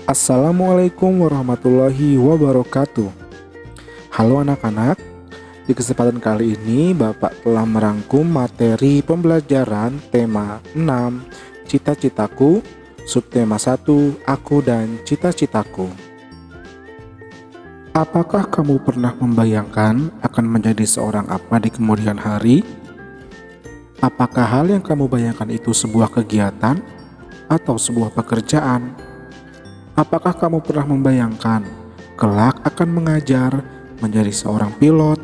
Assalamualaikum warahmatullahi wabarakatuh. Halo anak-anak, di kesempatan kali ini Bapak telah merangkum materi pembelajaran tema 6 Cita-citaku, subtema 1 Aku dan cita-citaku. Apakah kamu pernah membayangkan akan menjadi seorang apa di kemudian hari? Apakah hal yang kamu bayangkan itu sebuah kegiatan atau sebuah pekerjaan? Apakah kamu pernah membayangkan kelak akan mengajar, menjadi seorang pilot,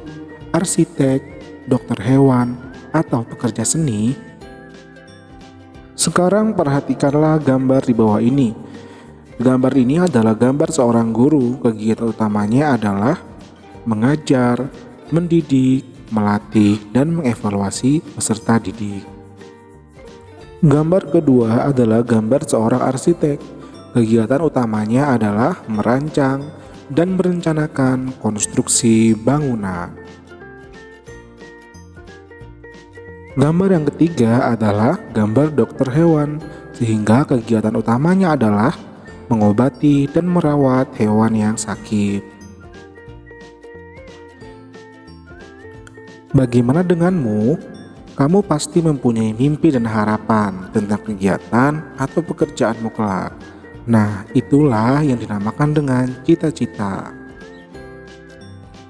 arsitek, dokter hewan, atau pekerja seni? Sekarang perhatikanlah gambar di bawah ini. Gambar ini adalah gambar seorang guru. Kegiatan utamanya adalah mengajar, mendidik, melatih, dan mengevaluasi peserta didik. Gambar kedua adalah gambar seorang arsitek. Kegiatan utamanya adalah merancang dan merencanakan konstruksi bangunan. Gambar yang ketiga adalah gambar dokter hewan, sehingga kegiatan utamanya adalah mengobati dan merawat hewan yang sakit. Bagaimana denganmu? Kamu pasti mempunyai mimpi dan harapan tentang kegiatan atau pekerjaanmu kelak. Nah, itulah yang dinamakan dengan cita-cita.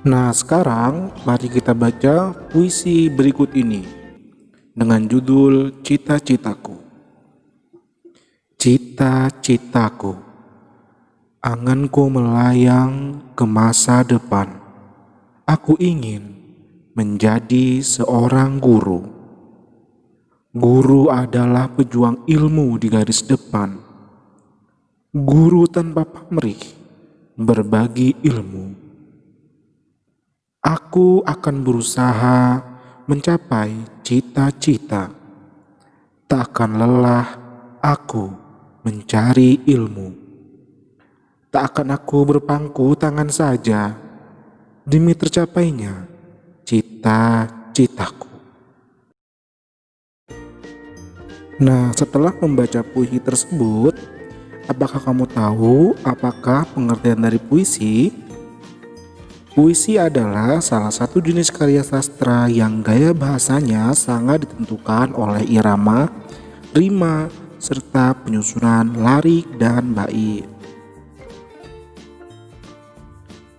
Nah, sekarang mari kita baca puisi berikut ini dengan judul Cita-citaku. Cita-citaku, anganku melayang ke masa depan. Aku ingin menjadi seorang guru. Guru adalah pejuang ilmu di garis depan. Guru tanpa pamrih, berbagi ilmu. Aku akan berusaha mencapai cita-cita. Tak akan lelah aku mencari ilmu. Tak akan aku berpangku tangan saja demi tercapainya cita-citaku. Nah, setelah membaca puisi tersebut, apakah kamu tahu apakah pengertian dari puisi? Puisi adalah salah satu jenis karya sastra yang gaya bahasanya sangat ditentukan oleh irama, rima, serta penyusunan lirik dan bait.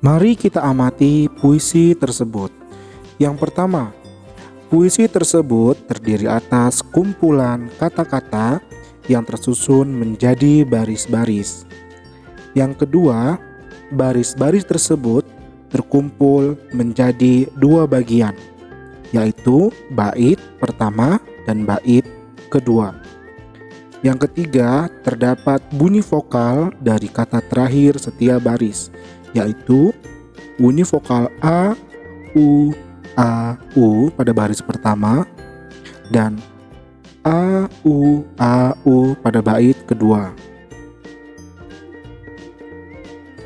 Mari kita amati puisi tersebut. Yang pertama, puisi tersebut terdiri atas kumpulan kata-kata yang tersusun menjadi baris-baris. Yang kedua, baris-baris tersebut terkumpul menjadi dua bagian, yaitu bait pertama dan bait kedua. Yang ketiga, terdapat bunyi vokal dari kata terakhir setiap baris, yaitu bunyi vokal A, U pada baris pertama dan A, U pada bait kedua.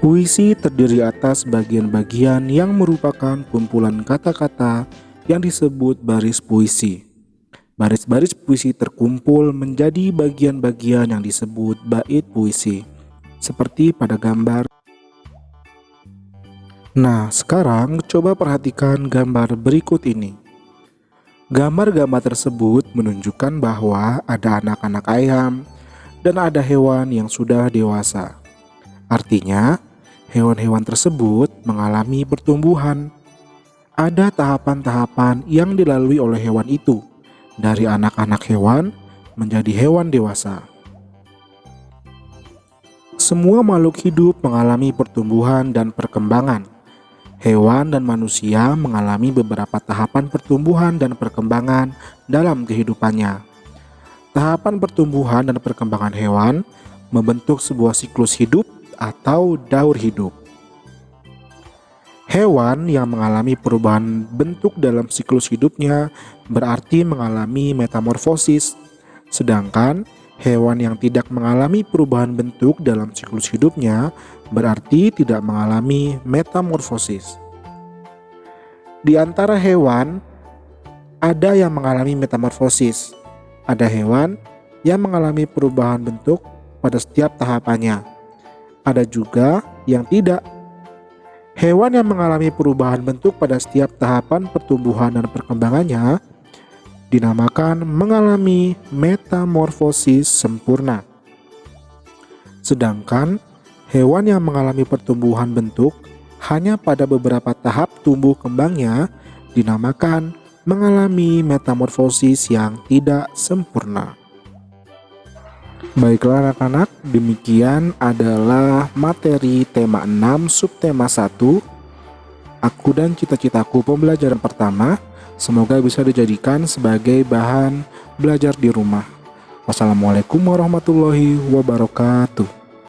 Puisi terdiri atas bagian-bagian yang merupakan kumpulan kata-kata yang disebut baris puisi. Baris-baris puisi terkumpul menjadi bagian-bagian yang disebut bait puisi, seperti pada gambar. Nah, sekarang coba perhatikan gambar berikut ini. Gambar-gambar tersebut menunjukkan bahwa ada anak-anak ayam dan ada hewan yang sudah dewasa. Artinya, hewan-hewan tersebut mengalami pertumbuhan. Ada tahapan-tahapan yang dilalui oleh hewan itu, dari anak-anak hewan menjadi hewan dewasa. Semua makhluk hidup mengalami pertumbuhan dan perkembangan. Hewan dan manusia mengalami beberapa tahapan pertumbuhan dan perkembangan dalam kehidupannya. Tahapan pertumbuhan dan perkembangan hewan membentuk sebuah siklus hidup atau daur hidup. Hewan yang mengalami perubahan bentuk dalam siklus hidupnya berarti mengalami metamorfosis, sedangkan hewan yang tidak mengalami perubahan bentuk dalam siklus hidupnya berarti tidak mengalami metamorfosis. Di antara hewan, ada yang mengalami metamorfosis. Ada hewan yang mengalami perubahan bentuk pada setiap tahapannya. ada juga yang tidak. Hewan yang mengalami perubahan bentuk pada setiap tahapan pertumbuhan dan perkembangannya dinamakan mengalami metamorfosis sempurna. Sedangkan hewan yang mengalami pertumbuhan bentuk hanya pada beberapa tahap tumbuh kembangnya dinamakan mengalami metamorfosis yang tidak sempurna. Baiklah anak-anak, demikian adalah materi tema 6 subtema 1 Aku dan Cita-Citaku pembelajaran pertama. Semoga bisa dijadikan sebagai bahan belajar di rumah. Wassalamualaikum warahmatullahi wabarakatuh.